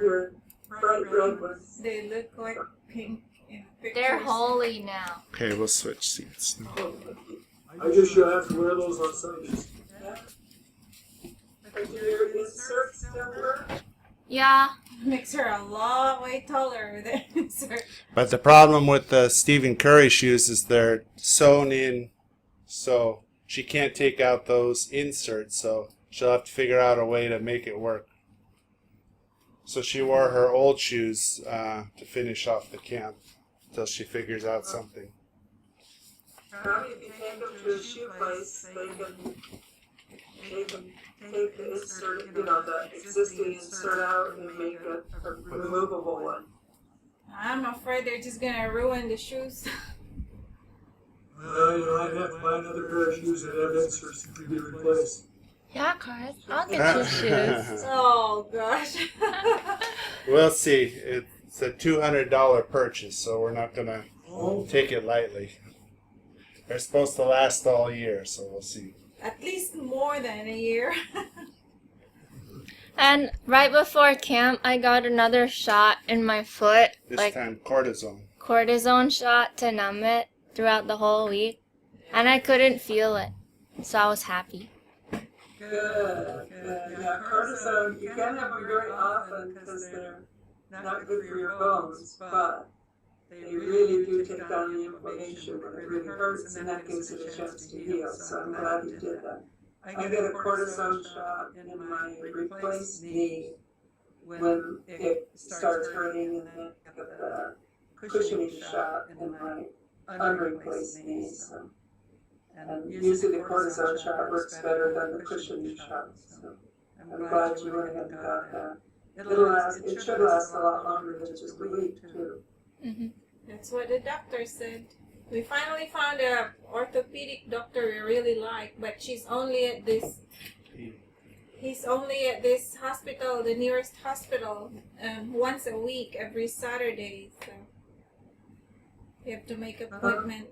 your bright red ones. They look like pink in pictures. They're holy now. Okay, we'll switch seats. I guess you'll have to wear those on Sundays. Yeah. But do your inserts down there? Yeah. Makes her a long way taller than her. But the problem with the Stephen Curry shoes is they're sewn in, so she can't take out those inserts, so she'll have to figure out a way to make it work. So she wore her old shoes to finish off the camp until she figures out something. Probably if you take them to a shoe place, they can take the insert, the existing insert out and make a removable one. I'm afraid they're just gonna ruin the shoes. Well, I'd have to buy another pair of shoes that have inserts that could be replaced. Yeah, Chris. I'll get you shoes. Oh gosh. We'll see. It's a $200 purchase, so we're not going to take it lightly. They're supposed to last all year, so we'll see. At least more than a year. And right before camp, I got another shot in my foot. This time, cortisone shot to numb it throughout the whole week. And I couldn't feel it. So I was happy. Good. Yeah, cortisone, you can't have them very often because they're not good for your bones, but they really do take down the inflammation when it really hurts, and that gives it a chance to heal. So I'm glad you did that. I get a cortisone shot in my replaced knee when it starts hurting, and then I get the cushioning shot in my unreplaced knee. So. And usually the cortisone shot works better than the cushioning shot. So I'm glad you went ahead and got that. It should last a lot longer than just a week, too. Mm-hmm. That's what the doctor said. We finally found a orthopedic doctor we really like, but he's only at this hospital, the nearest hospital, once a week, every Saturday. So you have to make appointment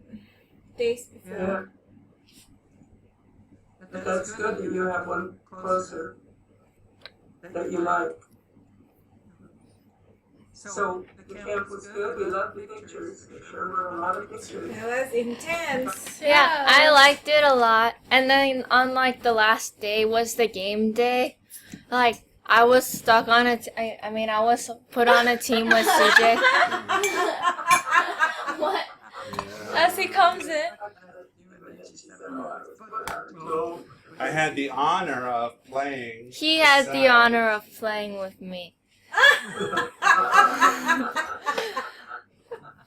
days before. Yeah. But that's good that you have one closer that you like. So the camp was good. We loved the pictures. There sure were a lot of pictures. It was intense. Yeah, I liked it a lot. And then on the last day was the game day. I was stuck on I was put on a team with CJ. What? As he comes in. I had the honor of playing. He has the honor of playing with me.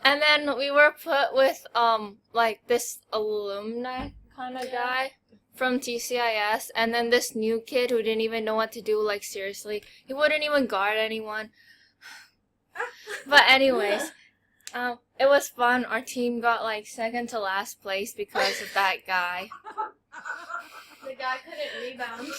And then we were put with this alumni kind of guy from TCIS, and then this new kid who didn't even know what to do. Seriously, he wouldn't even guard anyone. But anyways, it was fun. Our team got second to last place because of that guy. The guy couldn't rebound.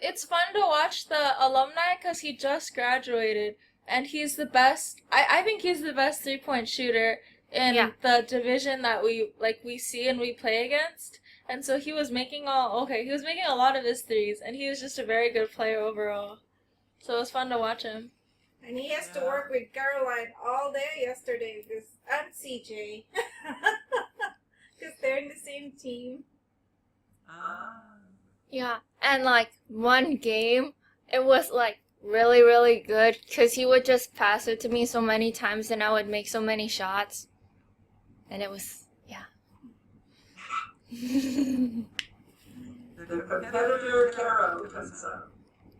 It's fun to watch the alumni because he just graduated, and he's the best. I think he's the best 3-point shooter in the division that we see and we play against. And so he was making a lot of his threes, and he was just a very good player overall. So it was fun to watch him. And he has to work with Caroline all day yesterday and CJ. Because they're in the same team. Yeah, and one game, it was really, really good because he would just pass it to me so many times and I would make so many shots. And it was, The competitor Caro comes up.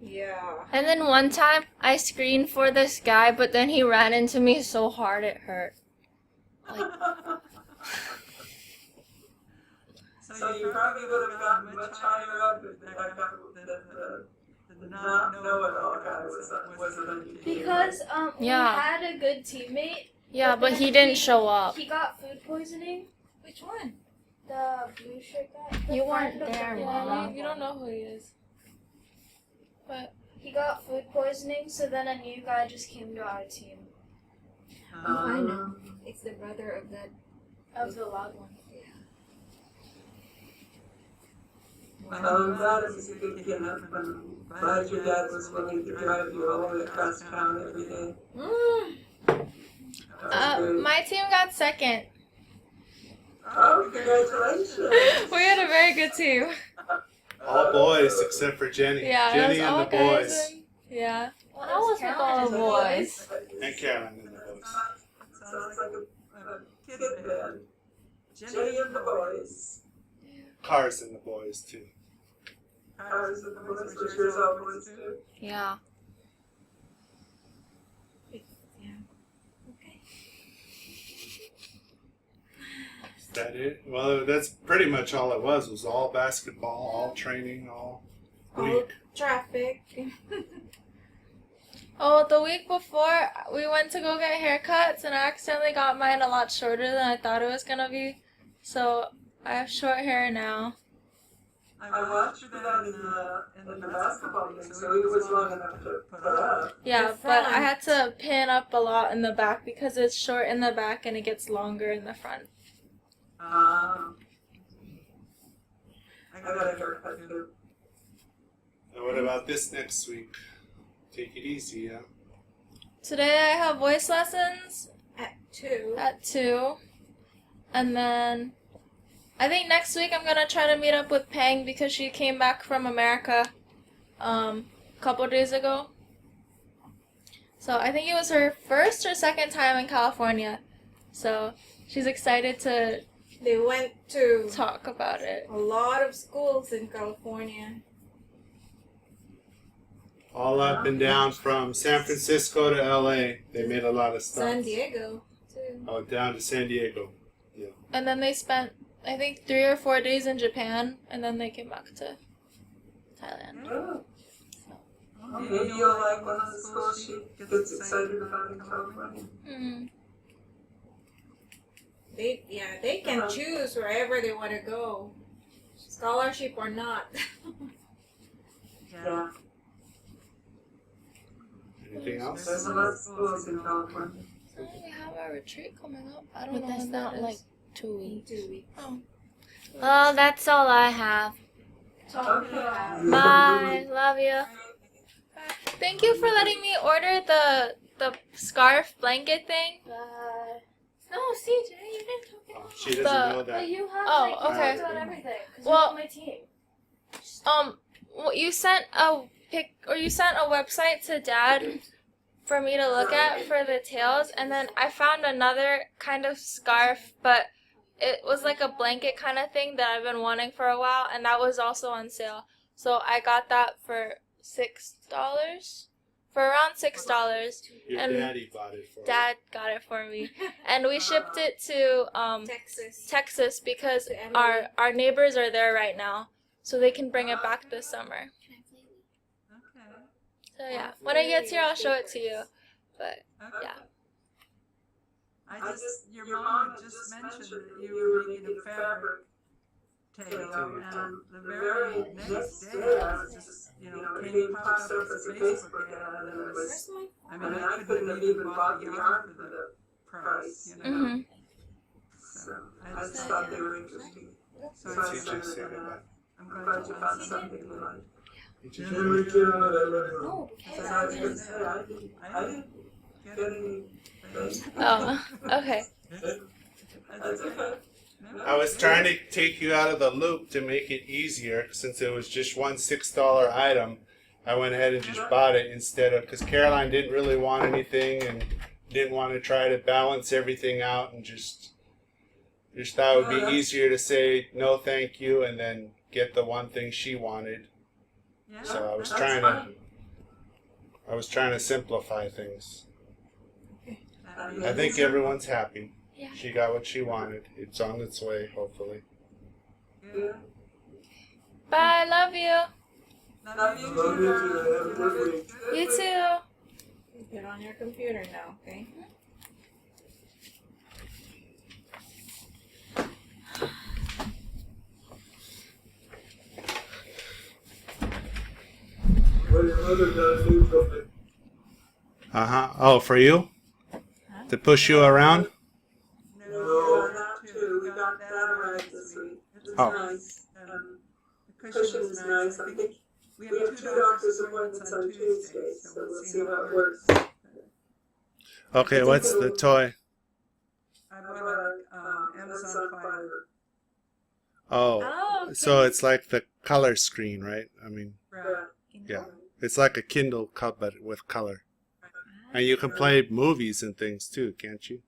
Yeah. And then one time I screened for this guy, but then he ran into me so hard it hurt. So you probably would have gotten much higher up if the not know-it-all guy wasn't on your team. Because we had a good teammate. Yeah, but he didn't show up. He got food poisoning. Which one? The blue shirt guy. You weren't there, Mama. You don't know who he is. But he got food poisoning, so then a new guy just came to our team. I know. It's the brother of the loud one. I'm glad it was a good get up, and glad your dad was willing to drive you all the way across town every day. That was great. My team got second. Oh, congratulations! We had a very good team. All boys except for Jenny. Yeah, Jenny it was and all the guys. boys. Yeah. Well, I was with all the boys. And Karen and the boys. Sounds like a kid band. Jenny and the boys. Cars and the boys, too. Ours and the boys, was yours all boys too? Yeah. Is that it? Well, that's pretty much all it was all basketball, all training, all All week. traffic. Oh, the week before, we went to go get haircuts, and I accidentally got mine a lot shorter than I thought it was gonna be. So I have short hair now. I watched you that in the basketball game, so it was long enough to put up. Yeah, The but I front. had to pin up a lot in the back because it's short in the back and it gets longer in the front. I got a haircut too. And what about this next week? Take it easy, yeah? Today I have voice lessons At 2. at 2. And then I think next week I'm going to try to meet up with Peng because she came back from America a couple days ago. So I think it was her first or second time in California. So she's excited to They went to talk about it. a lot of schools in California. All up and down from San Francisco to LA. They made a lot of stops. San Diego, too. Oh, down to San Diego. Yeah. And then they spent, I think, 3 or 4 days in Japan, and then they came back to Thailand. Oh. Maybe you'll like one of the schools she gets excited about in California. Mm. They can choose wherever they want to go, scholarship or not. Yeah. Anything else? There's a lot of schools in California. We have our retreat coming up. I don't But know that's when that not like is. 2 weeks. 2 weeks. Oh. Well, that's all I have. Okay. Bye. Love you. Thank you for letting me order the scarf blanket thing. No, CJ, you didn't talk Oh, about she doesn't The- know But that. you have Oh, like okay. on everything. Because Well- you're on my team. Well, you sent a you sent a website to Dad for me to look at for the tails, and then I found another kind of scarf, but it was like a blanket kind of thing that I've been wanting for a while, and that was also on sale. So I got that for $6, for around $6. Your and daddy bought it for Dad got it for me, and we shipped it to Texas. Texas because To Emily. our neighbors are there right now, so they can bring it back this summer. Okay. So yeah, when it gets here, I'll show it to you. But Okay. yeah. Your mom had just mentioned that you were making a fabric tail, and the very next day I was just, came popped up as a Facebook ad, and it was, I couldn't have even bought the yarn for the price, Mhm. So I just thought they were interesting. So I Teachers sent say it that. out. I'm glad you found something you like. Teachers No, Because because I was going to say, I didn't get anything. Oh, okay. That's okay. I was trying to take you out of the loop to make it easier, since it was just one $6 item. I went ahead and just bought it instead of, because Caroline didn't really want anything and didn't want to try to balance everything out, and just thought it would be easier to say no thank you and then get the one thing she wanted. So I was trying to simplify things. I think everyone's happy. Yeah. She got what she wanted. It's on its way, hopefully. Bye. Love you. Love you too. You too. Get on your computer now, okay? Oh, for you? To push you around? No, not two. We got that arrived this week. It was Oh. nice. I cushion is nice. I think we have 2 doctor's appointments on Tuesdays, so we'll see how it works. Okay, what's the toy? I bought a Amazon Fiber. Oh, Oh, okay. so it's like the color screen, right? I mean, Right. yeah. It's like a Kindle cup, but with color. And you can play movies and things too, can't you?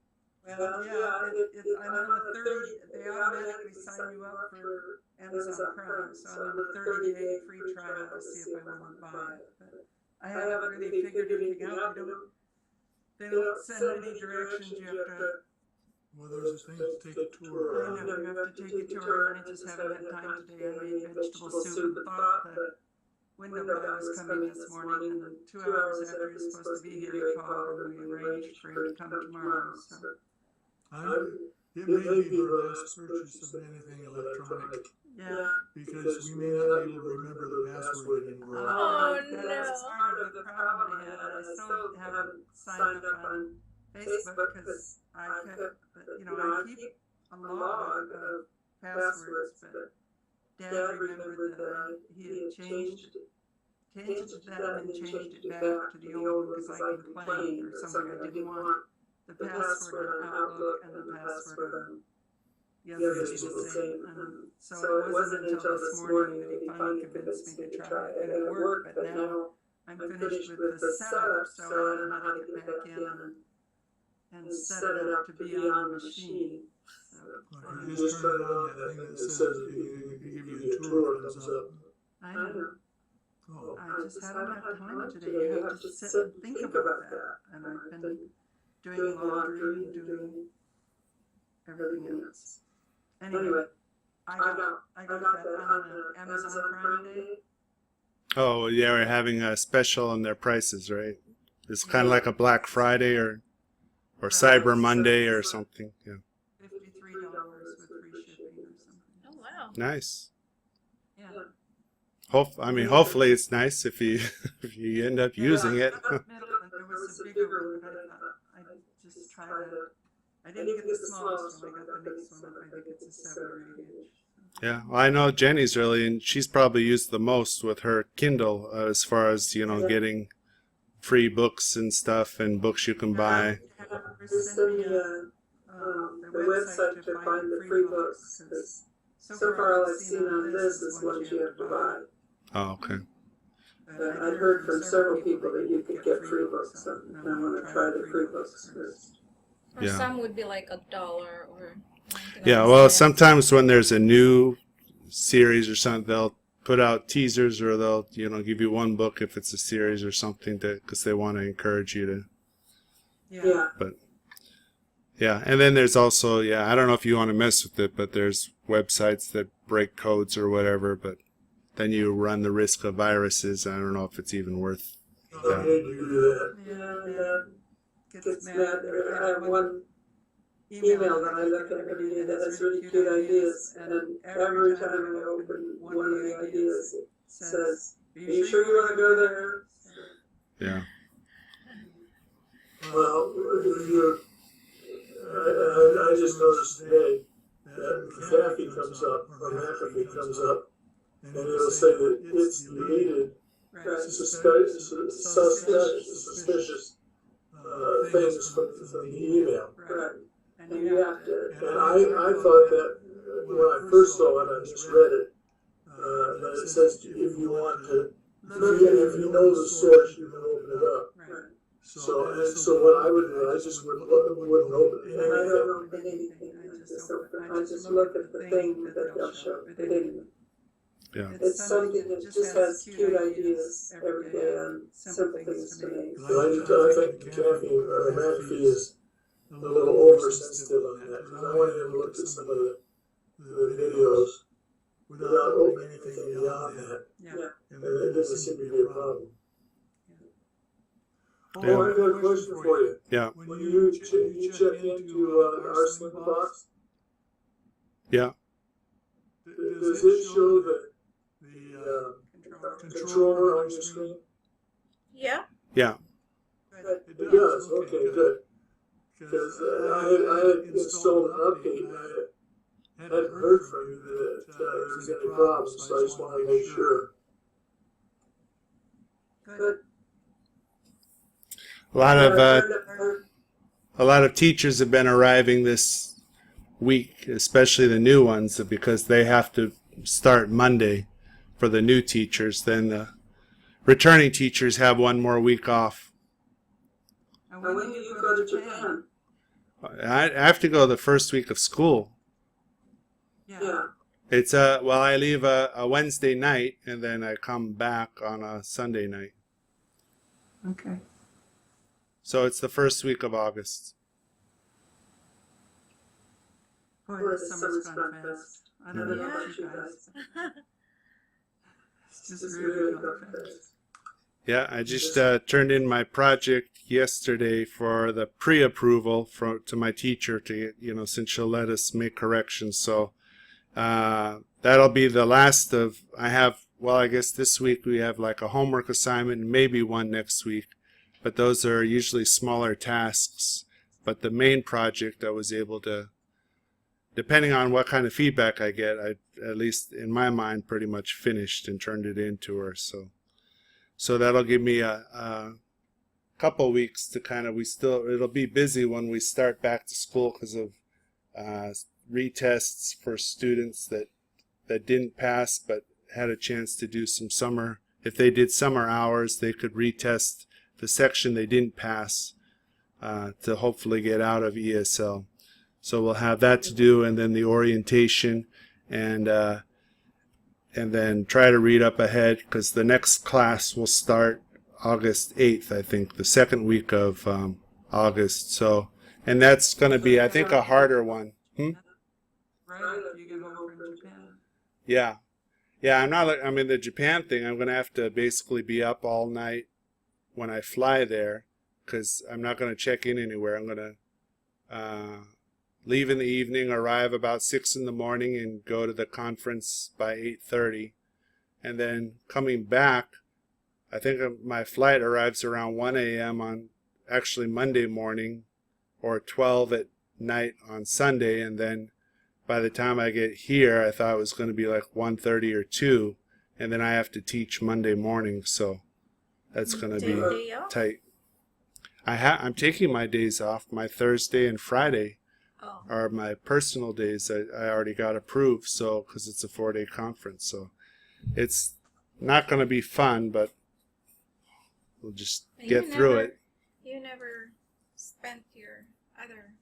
Well, yeah, I'm on the 30, they automatically sign you up for Amazon Prime, so I'm on the 30-day free trial to see if I want to buy it. But I haven't really figured anything out. They don't send any directions. You have to, Well, there's a thing to take a tour. I know, you have to take a tour, and I just haven't had time today. I made vegetable soup and thought the window guy was coming this morning, and then 2 hours after he was supposed to be here, he called, and we arranged for him to come tomorrow, so. It may be the last purchase of anything electronic Yeah. because we may not be able to remember the password anymore. Oh, That's no. part of the problem I had. I still haven't signed up on Facebook because I kept, I keep a log of passwords, but Dad remembered that he had changed that and then changed it back to the old one because I complained or something. I didn't want the password on Outlook and the password on the other to be the same. And so it wasn't until this morning that he finally convinced me to try it, and it worked. But now I'm finished with the setup, so I know how to get back in and set it up to be on the machine. So, Like you just turn on that thing that says it give you the tour comes up. I know. Oh, I just haven't had time today. You have to sit and think about that. And I've been doing laundry and doing everything else. Anyway, I got that on Amazon Prime Day. Oh, yeah, we're having a special on their prices, right? It's kind of like a Black Friday or Cyber Monday or something. Yeah. $53 with free shipping or something. Oh, wow. Nice. Yeah. Hopefully it's nice if you if you end up using it. There was a bigger one, but I just tried it. I didn't get the smallest one. I got the next one. I think it's a 7 or 8 inch. Yeah, well, I know Jenny's and she's probably used the most with her Kindle as far as, getting free books and stuff and books you can buy. Send me the website to find the free books, because so far all I've seen on this is ones you have to buy. Oh, okay. I've heard from several people that you could get free books, and I want to try the free books first. Or Yeah. some would be like $1 or. Yeah, well, sometimes when there's a new series or something, they'll put out teasers or they'll, give you one book if it's a series or something because they want to encourage you to. Yeah. But, yeah, and then there's also, I don't know if you want to mess with it, but there's websites that break codes or whatever, but then you run the risk of viruses. I don't know if it's even worth I hate to do that. Yeah. Gets mad. I have one email that I look at every day that has really cute ideas, and then every time I open one of the ideas, it says, "Are you sure you want to go there?" Yeah. Well, I just noticed today that McAfee comes up, or McAfee comes up, and it'll say that it's deleted suspicious things from the email. Right. And you have to. And I thought that when I first saw it, I just read it, that it says if you want to, if you know the source, you can open it up. Right. So what I would do, I just wouldn't open And I don't open anything. I just look at the thing that they'll show. But anyway. Yeah. It's something that just has cute ideas every day on simple things to make. I think McAfee is a little oversensitive on that, because I went in and looked at some of the videos without opening anything beyond that, Yeah. and it doesn't seem to be a problem. Yeah. Oh, I got a question for you. Yeah. When you check into our Sling box, Yeah. does it show the controller on your screen? Yeah. Yeah. It does. Okay, good. Because I had installed an update, hadn't heard from you that there was any problems, so I just wanted to make sure. Good. A lot of teachers have been arriving this week, especially the new ones, because they have to start Monday for the new teachers. Then the returning teachers have one more week off. And when do you go to Japan? I have to go the first week of school. Yeah. It's I leave a Wednesday night and then I come back on a Sunday night. Okay. So it's the first week of August. Boy, the summer's gone fast. I don't know about you guys. It's just really gone fast. Yeah, I just turned in my project yesterday for the pre-approval to my teacher to, since she'll let us make corrections. So that'll be the last of, I guess this week we have like a homework assignment and maybe one next week. But those are usually smaller tasks. But the main project I was able to, depending on what kind of feedback I get, I, at least in my mind, pretty much finished and turned it in to her. So that'll give me a couple weeks to it'll be busy when we start back to school because of retests for students that didn't pass but had a chance to do some summer. If they did summer hours, they could retest the section they didn't pass to hopefully get out of ESL. So we'll have that to do, and then the orientation, and then try to read up ahead because the next class will start August 8th, I think, the second week of August. So, and that's going to be, I think, a harder one. Right, if you get over from Japan. Yeah. The Japan thing, I'm going to have to basically be up all night when I fly there because I'm not going to check in anywhere. I'm going to leave in the evening, arrive about 6 in the morning, and go to the conference by 8:30. And then coming back, I think my flight arrives around 1 a.m. on actually Monday morning or 12 at night on Sunday. And then by the time I get here, I thought it was going to be like 1:30 or 2. And then I have to teach Monday morning. So that's going to be tight. I'm taking my days off. My Thursday and Friday are my personal days. I already got approved, so because it's a 4-day conference. So it's not going to be fun, but we'll just get through it. You never spent your other...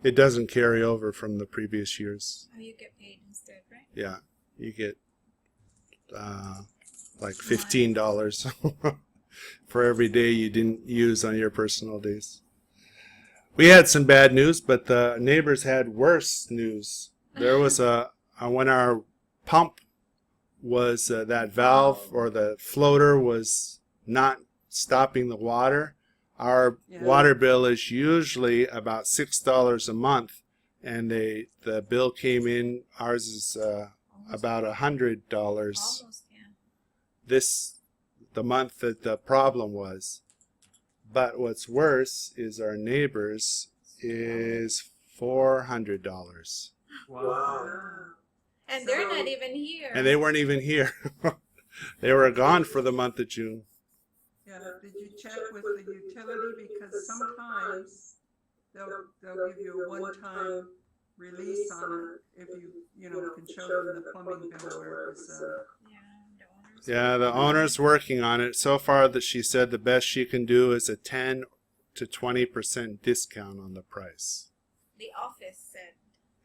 It doesn't carry over from the previous years. Oh, you get paid instead, right? Yeah, you get like $15 for every day you didn't use on your personal days. We had some bad news, but the neighbors had worse news. There was when our pump was, that valve or the floater was not stopping the water. Our water bill is usually about $6 a month, and the bill came in, ours is about $100. Almost, yeah. The month that the problem was. But what's worse is our neighbors is $400. Wow. And they're not even here. And they weren't even here. They were gone for the month of June. Yeah, did you check with the utility? Because sometimes they'll give you a one-time release on it if you can show them the plumbing bill where it was. Yeah, the owner's working on it. So far, that she said the best she can do is a 10 to 20% discount on the price. The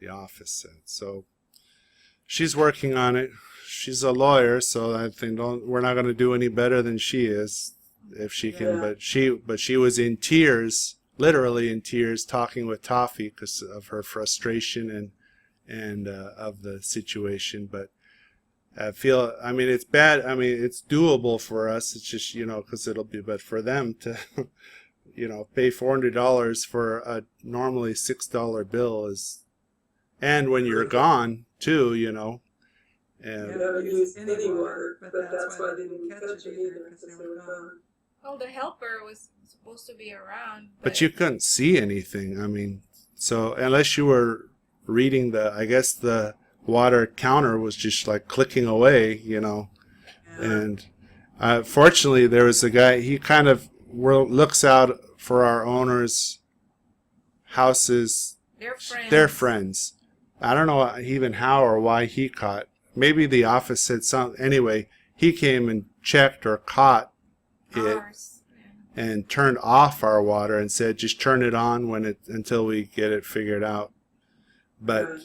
office said. So she's working on it. She's a lawyer, so I think we're not going to do any better than she is if she can. But she was in tears, literally in tears, talking with Toffee because of her frustration and of the situation. But it's bad. It's doable for us. It's just, because it'll be, but for them to, pay $400 for a normally $6 bill is, and when you're gone too, And, You never used any water, but that's why I didn't catch it either, because they were gone. Well, the helper was supposed to be around. But you couldn't see anything. So unless you were reading I guess the water counter was just like clicking away, and fortunately there was a guy, he kind of looks out for our owners' houses. They're friends. I don't know even how or why he caught. Maybe the office said something. Anyway, he came and checked or caught it and turned off our water and said, just turn it on until we get it figured out. But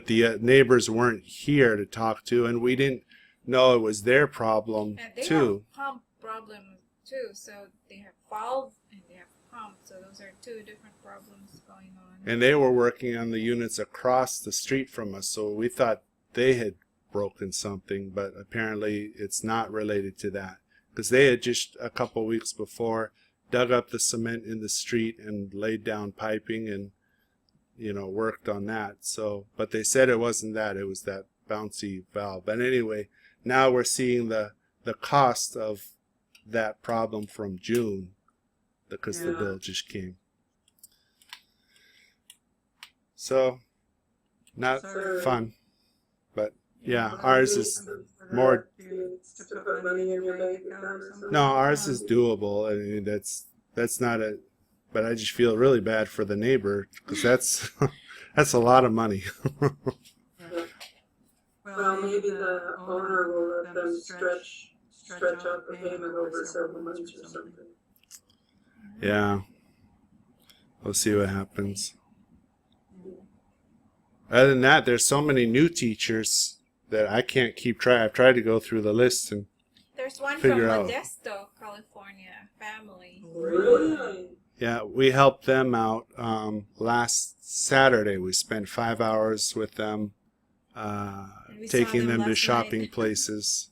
the neighbors weren't here to talk to, and we didn't know it was their problem They too. have pump problem too, so they have valve and they have pump, so those are two different problems going on. And they were working on the units across the street from us, so we thought they had broken something, but apparently it's not related to that, because they had just a couple weeks before dug up the cement in the street and laid down piping and worked on that. So, but they said it wasn't that, it was that bouncy valve. But anyway, now we're seeing the cost of that problem from June, because the bill just came. So, not fun. But yeah, ours is more. To put money in your bank account or something? No, ours is doable. I mean, that's not a. But I just feel really bad for the neighbor, because that's a lot of money. Well, maybe the owner will let them stretch out the payment over several months or something. Yeah. We'll see what happens. Other than that, there's so many new teachers that I can't keep track. I've tried to go through the list and There's one from figure out. Modesto, California, family. Really? Yeah, we helped them out last Saturday. We spent 5 hours with them, We saw taking them them to last shopping night. places.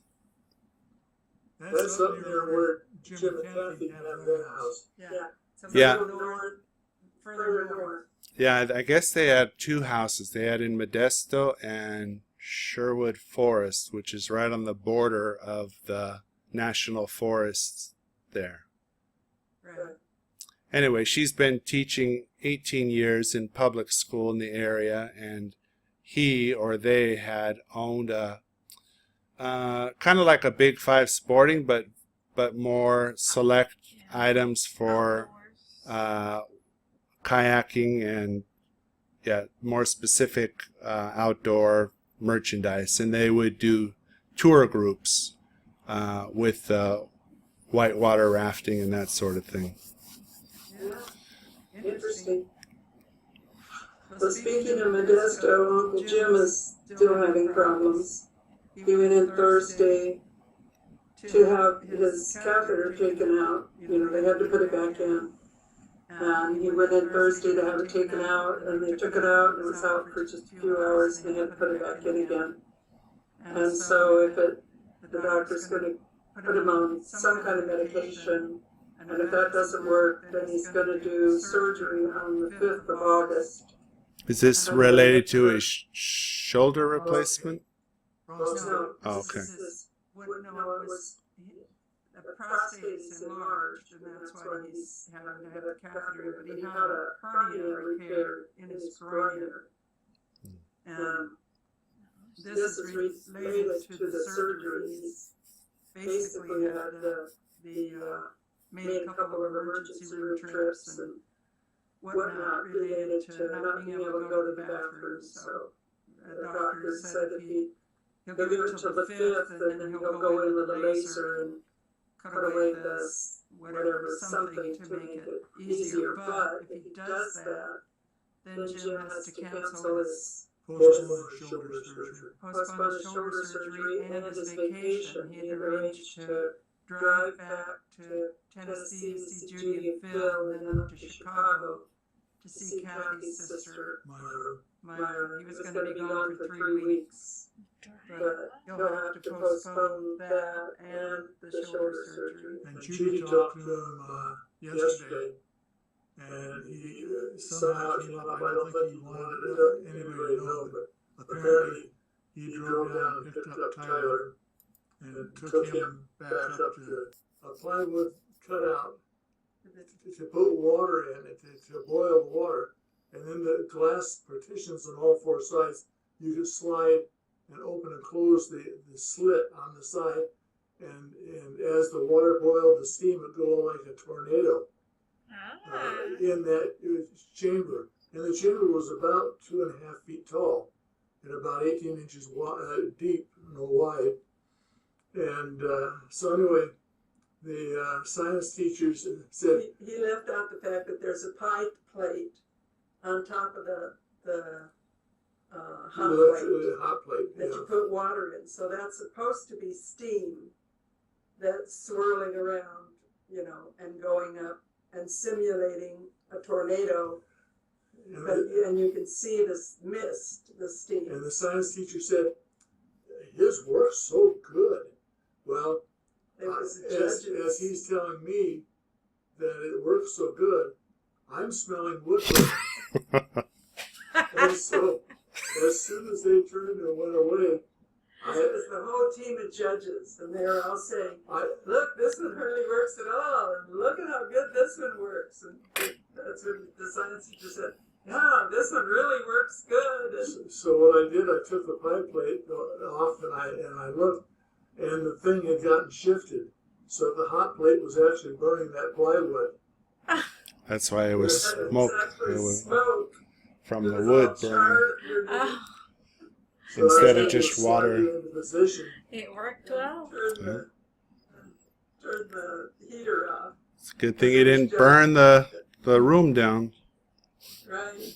That's up there where Jim and Kathy have their house. Yeah. Further north. Yeah, I guess they had two houses. They had in Modesto and Sherwood Forest, which is right on the border of the national forests there. Right. Anyway, she's been teaching 18 years in public school in the area, and he or they had owned a kind of like a Big Five sporting, but more select items for kayaking and more specific outdoor merchandise. And they would do tour groups with whitewater rafting and that sort of thing. Yeah. Interesting. So speaking of Modesto, Uncle Jim is still having problems. He went in Thursday to have his catheter taken out. They had to put it back in. And he went in Thursday to have it taken out, and they took it out, and it was out for just a few hours, and they had to put it back in again. And so the doctor's going to put him on some kind of medication, and if that doesn't work, then he's going to do surgery on the 5th of August. Is this related to a shoulder replacement? No, Oh, okay. it was the prostate is enlarged, and that's why he's having to have a catheter. But he had a hernia repair in his groin, and this is related to the surgery. He's basically had made a couple of emergency room trips and whatnot related to not being able to go to the bathroom. So the doctor said that he'll give it until the 5th, and then he'll go in with a laser and cut away this something to make it easier. But if he does that, then Jim has to cancel his postpone his shoulder surgery and his vacation. He had arranged to drive back to Tennessee to see Judy and Phil, and then up to Chicago to see Kathy's sister, Myra. He was going to be gone for 3 weeks. But he'll have to postpone that and the shoulder surgery. And Judy talked to him yesterday, and he somehow came up. I don't think he wanted anybody to know, but apparently he drove down and picked up Tyler and took him back up to a plywood cutout to put water in, to boil water, and then the glass partitions on all four sides, you could slide and open and close the slit on the side, and as the water boiled, the steam would go like a tornado in that chamber. And the chamber was about 2.5 feet tall and about 18 inches deep, wide. And so anyway, the science teachers said he left out the fact that there's a pipe plate on top of the hot plate that you put water in. So that's supposed to be steam that's swirling around, and going up and simulating a tornado. And you can see this mist, the steam. And the science teacher said, his work's so good. Well, as he's telling me that it works so good, I'm smelling woodwork. And so, as soon as they turned and went away, it was the whole team of judges, and they were all saying, look, this one hardly works at all, and look at how good this one works. And that's when the science teacher said, yeah, this one really works good. And so what I did, I took the pipe plate off, and I looked, and the thing had gotten shifted. So the hot plate was actually burning that plywood. That's why it was smoke. It was smoke from the wood burning. So instead of just water. It worked well. Turn the heater off. It's a good thing you didn't burn the room down. Right.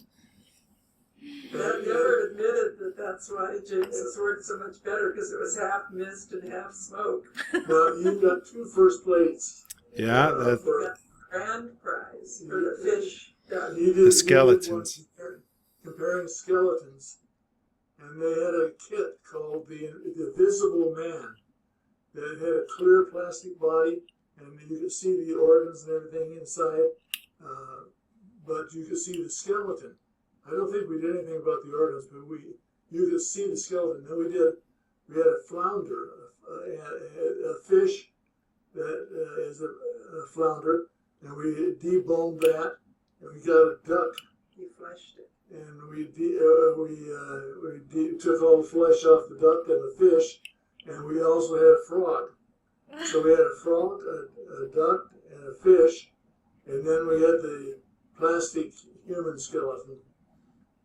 He never admitted that that's why James's worked so much better, because it was half mist and half smoke. Now, you got 2 first plates. Yeah, The grand prize for the fish. the skeletons. Comparing skeletons. And they had a kit called the Visible Man that had a clear plastic body, and you could see the organs and everything inside, but you could see the skeleton. I don't think we did anything about the organs, but you could see the skeleton. Then we had a flounder, a fish that is a flounder, and we deboned that, and we got a duck. He fleshed it. And we took all the flesh off the duck and the fish, and we also had a frog. So we had a frog, a duck, and a fish, and then we had the plastic human skeleton.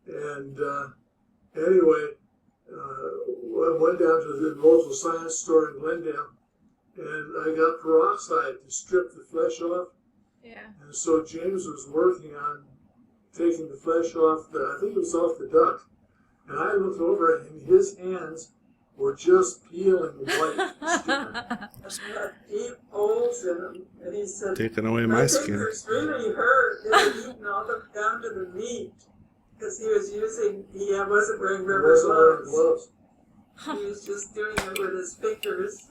And anyway, I went down to the local science store in Glendale, and I got peroxide to strip the flesh off. Yeah. And so James was working on taking the flesh off I think it was off the duck. And I looked over and his hands were just peeling white skin. Had deep holes in them. And he said, Taking away my skin. fingers really hurt. They were eating all the down to the meat. Because he wasn't wearing rubber gloves. He was just doing it with his fingers.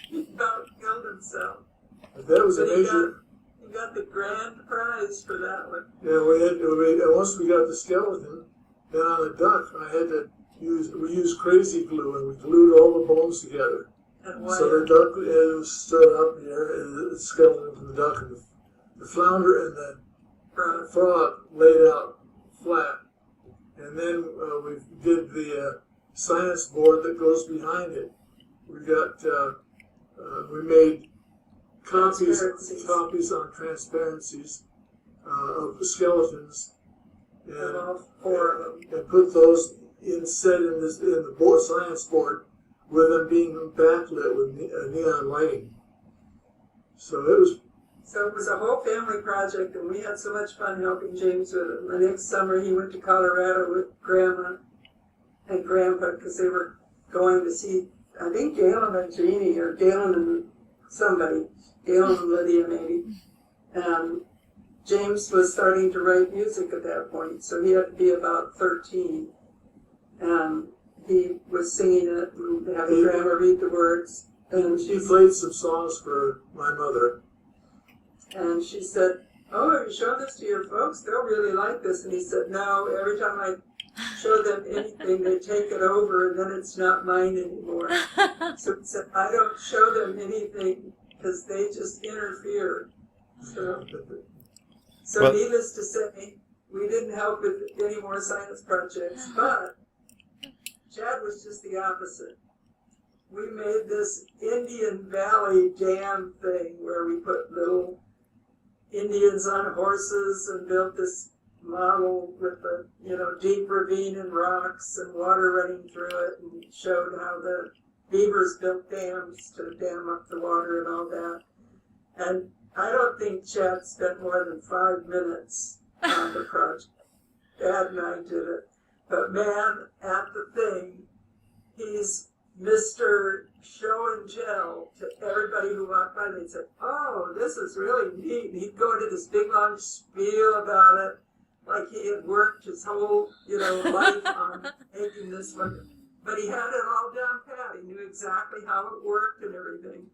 He about killed himself. That was a major. He got the grand prize for that one. Yeah, once we got the skeleton, then on the duck, we used crazy glue, and we glued all the bones together. And so the duck stood up here, and the skeleton from the duck, and the flounder and the frog laid out flat. And then we did the science board that goes behind it. We made copies on transparencies of the skeletons, and all 4 of them. And put those in the board science board with them being backlit with neon lighting. So it was a whole family project, and we had so much fun helping James with it. The next summer he went to Colorado with Grandma and Grandpa, because they were going to see, I think, Galen and Jeannie, or Galen and somebody, Galen and Lydia maybe. And James was starting to write music at that point, so he had to be about 13. And he was singing it and having Grandma read the words. And she played some songs for my mother. And she said, "Oh, have you shown this to your folks? They'll really like this." And he said, "No, every time I show them anything, they take it over, and then it's not mine anymore." So he said, "I don't show them anything because they just interfere." So Well, needless to say, we didn't help with any more science projects, but Chad was just the opposite. We made this Indian Valley dam thing where we put little Indians on horses and built this model with the, deep ravine and rocks and water running through it, and showed how the beavers built dams to dam up the water and all that. And I don't think Chad spent more than 5 minutes on the project. Dad and I did it. But man, at the thing, he's Mr. Show and Tell to everybody who walked by. They'd say, "Oh, this is really neat." And he'd go into this big long spiel about it, like he had worked his whole, life on making this one. But he had it all down pat. He knew exactly how it worked and everything.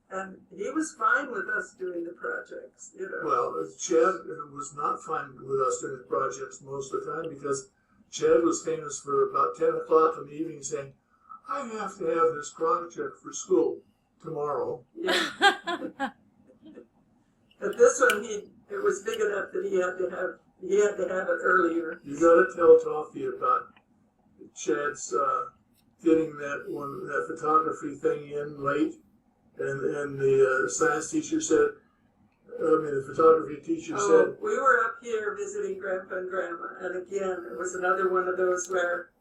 And he was fine with us doing the projects, Well, Chad was not fine with us doing the projects most of the time because Chad was famous for about 10 o'clock in the evening saying, "I have to have this project for school tomorrow." Yeah. But this one, it was big enough that he had to have it earlier. You got to tell Toffee about Chad's getting that photography thing in late, and the science teacher said, the photography teacher said, we were up here visiting Grandpa and Grandma, and again, it was another one of those where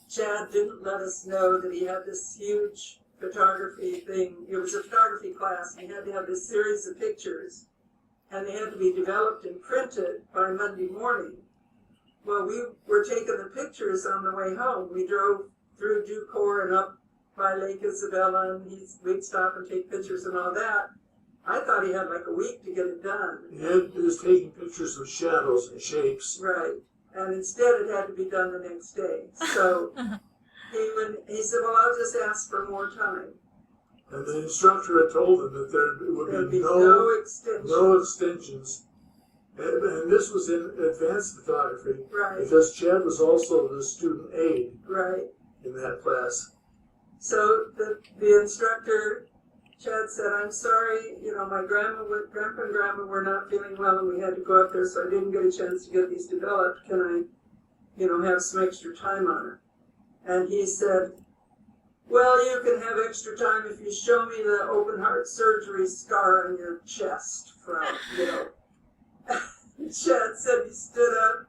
Chad didn't let us know that he had this huge photography thing. It was a photography class, and he had to have this series of pictures, and they had to be developed and printed by Monday morning. Well, we were taking the pictures on the way home. We drove through Ducor and up by Lake Isabella, and we'd stop and take pictures and all that. I thought he had like a week to get it done. He was taking pictures of shadows and shapes. Right. And instead it had to be done the next day. So he said, "Well, I'll just ask for more time." And the instructor had told him that there would be no extensions. And this was in advanced photography. Right. Because Chad was also the student aide. Right. In that class. So the instructor, Chad said, "I'm sorry, my Grandpa and Grandma were not feeling well and we had to go up there, so I didn't get a chance to get these developed. Can I, have some extra time on it?" And he said, "Well, you can have extra time if you show me the open heart surgery scar on your chest from, Chad said he stood up,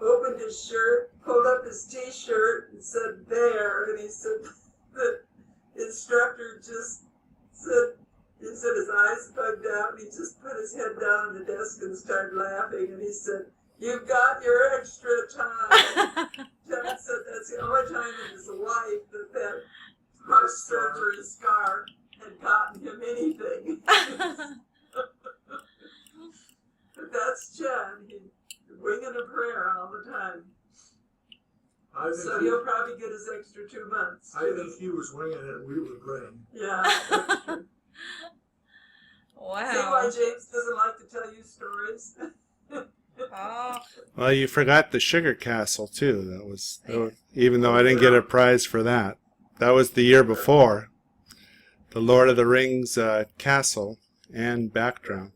opened his shirt, pulled up his t-shirt and said, "There," and he said, the instructor just said, his eyes bugged out, and he just put his head down on the desk and started laughing, and he said, "You've got your extra time." Chad said that's the only time in his life that heart surgery scar had gotten him anything. But that's Chad. He's winging a prayer all the time. So he'll probably get his extra 2 months. I think he was winging it and we were praying. Yeah, that's true. Wow. See why James doesn't like to tell you stories? Oh. Well, you forgot the Sugar Castle, too. That was even though I didn't get a prize for that. That was the year before. The Lord of the Rings castle and background.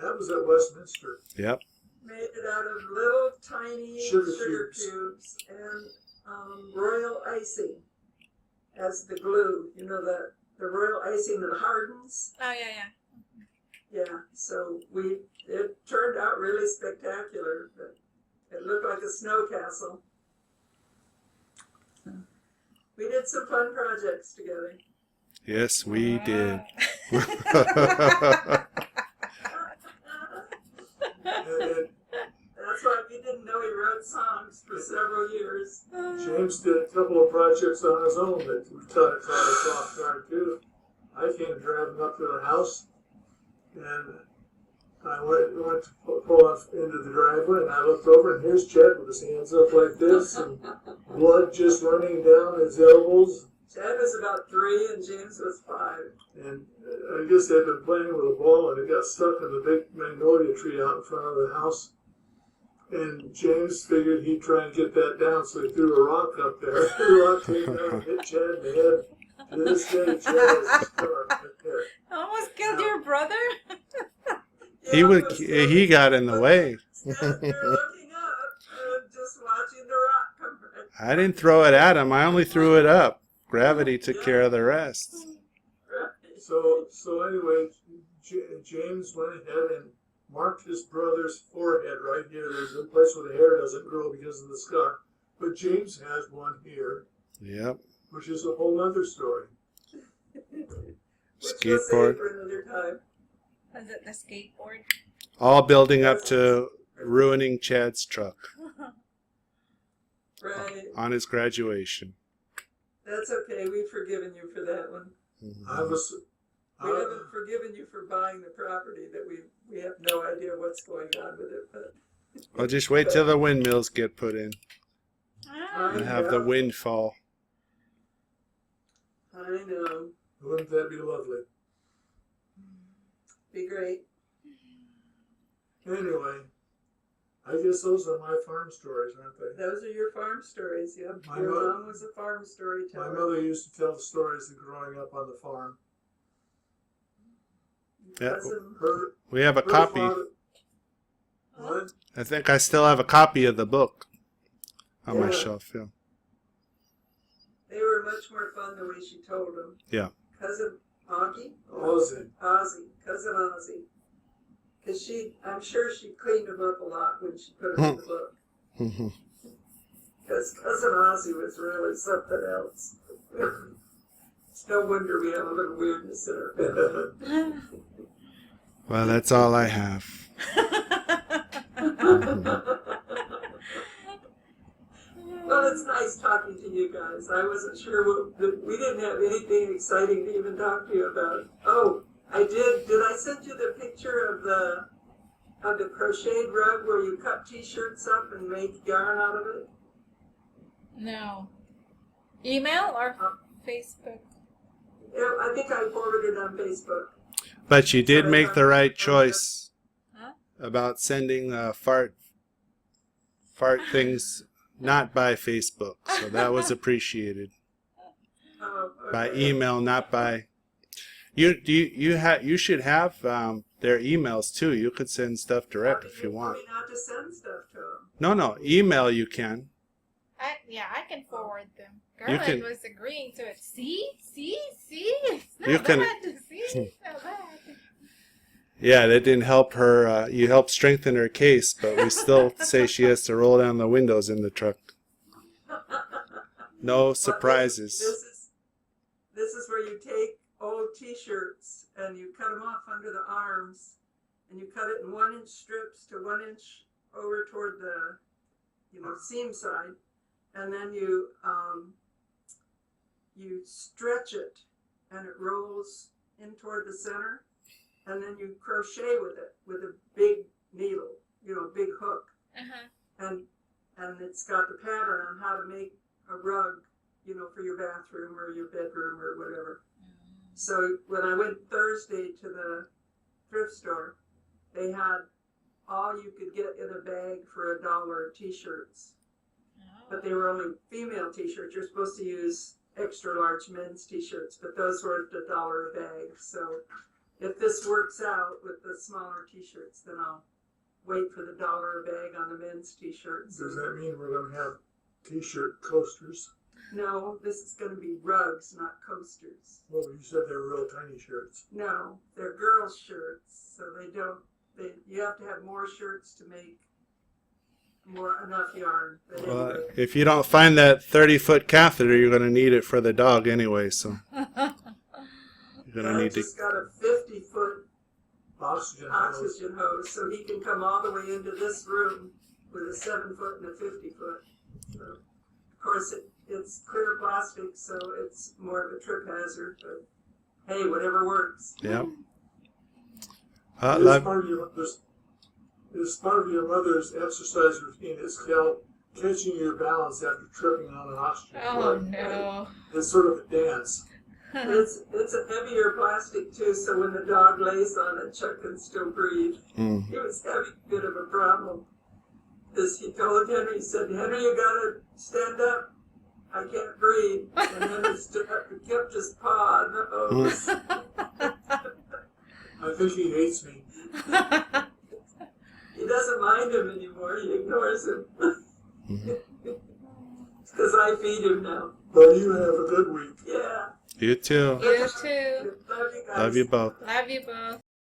That was at Westminster. Yep. Made it out of little tiny sugar cubes and royal icing as the glue. The royal icing that hardens. Oh, yeah. Yeah, so it turned out really spectacular. But it looked like a snow castle. We did some fun projects together. Yes, we did. That's why we didn't know he wrote songs for several years. James did a couple of projects on his own that taught us off guard too. I came driving up to the house, and I went to pull off into the driveway, and I looked over, and here's Chad with his hands up like this, and blood just running down his elbows. Chad was about 3, and James was 5. And I guess they'd been playing with a ball, and it got stuck in the big magnolia tree out in front of the house. And James figured he'd try and get that down, so he threw a rock up there. The rock came down and hit Chad in the head. To this day, Chad has a scar right there. Almost killed your brother? He got in the way. Standing there looking up and just watching the rock come right. I didn't throw it at him. I only threw it up. Gravity took care of the rest. So anyway, James went ahead and marked his brother's forehead right here. There's a place where the hair doesn't grow because of the scar. But James has one here. Yep. Which is a whole other story. Skateboard. For another time. Was it the skateboard? All building up to ruining Chad's truck Right. on his graduation. That's okay. We've forgiven you for that one. Mhm. We haven't forgiven you for buying the property that we have no idea what's going on with it. But Well, just wait till the windmills get put in Ah. and have the windfall. I know. Wouldn't that be lovely? Be great. Anyway, I guess those are my farm stories, aren't they? Those are your farm stories. Yep. My Your mother- mom was a farm My storyteller. mother used to tell the stories of growing up on the farm. Yeah. Cousin- Her, We have a her copy. father- What? I think I still have a copy of the book on my Yeah. shelf. Yeah. They were much more fun the way she told them. Yeah. Cousin Augie? Ozzy. Cousin Ozzy. Because I'm sure she cleaned them up a lot when she put them in the book. Mhm. Because Cousin Ozzy was really something else. It's no wonder we have a little weirdness in her family. Well, that's all I have. Well, it's nice talking to you guys. I wasn't sure we didn't have anything exciting to even talk to you about. Oh, I did. Did I send you the picture of the crocheted rug where you cut T-shirts up and make yarn out of it? No. Email or Facebook? Yeah, I think I forwarded it on Facebook. But you did make the right choice Huh? about sending fart things not by Facebook. So that was appreciated. Oh, okay. By email, not by. You should have their emails too. You could send stuff direct if you want. told me not to send stuff to them. No, email you can. I can forward them. You Garland can- was agreeing to it. See? It's not You can- bad. See? It's not bad. Yeah, that didn't help her. You helped strengthen her case, but we still say she has to roll down the windows in the truck. No surprises. This is where you take old T-shirts and you cut them off under the arms, and you cut it in 1-inch strips to 1 inch over toward the, seam side, and then you stretch it, and it rolls in toward the center, and then you crochet with it with a big needle, big hook, Uh-huh. and it's got the pattern on how to make a rug, for your bathroom or your bedroom or whatever. So when I went Thursday to the thrift store, they had all you could get in a bag for $1 T-shirts, but they were only female T-shirts. You're supposed to use extra large men's T-shirts, but those were $1 a bag. So if this works out with the smaller T-shirts, then I'll wait for the $1 a bag on the men's T-shirts. Does that mean we're going to have T-shirt coasters? No, this is going to be rugs, not coasters. Well, you said they were real tiny shirts. No, they're girls' shirts, so you have to have more shirts to make enough yarn. But Well, anyway, if you don't find that 30-foot catheter, you're going to need it for the dog anyway. So you're going to I need to. just got a 50-foot Oxygen. oxygen hose, so he can come all the way into this room with a 7-foot and a 50-foot. So, of course, it's clear plastic, so it's more of a trip hazard, but hey, whatever works. Yep. It's part of your mother's exercise routine. It's called catching your balance after tripping on an oxygen Oh, cord. no. It's sort of a dance. It's a heavier plastic too, so when the dog lays on it, Chuck can still breathe. Mm. He was having a bit of a problem. Because he told Henry, he said, Henry, you gotta stand up. I can't breathe. And Henry stood up and kept his paw on the hose. I think he hates me. He doesn't mind him anymore. He ignores him. Mhm. Because I feed him now. Well, you have a good week. Yeah. You too. You too. Love you guys. Love you both. Love you both.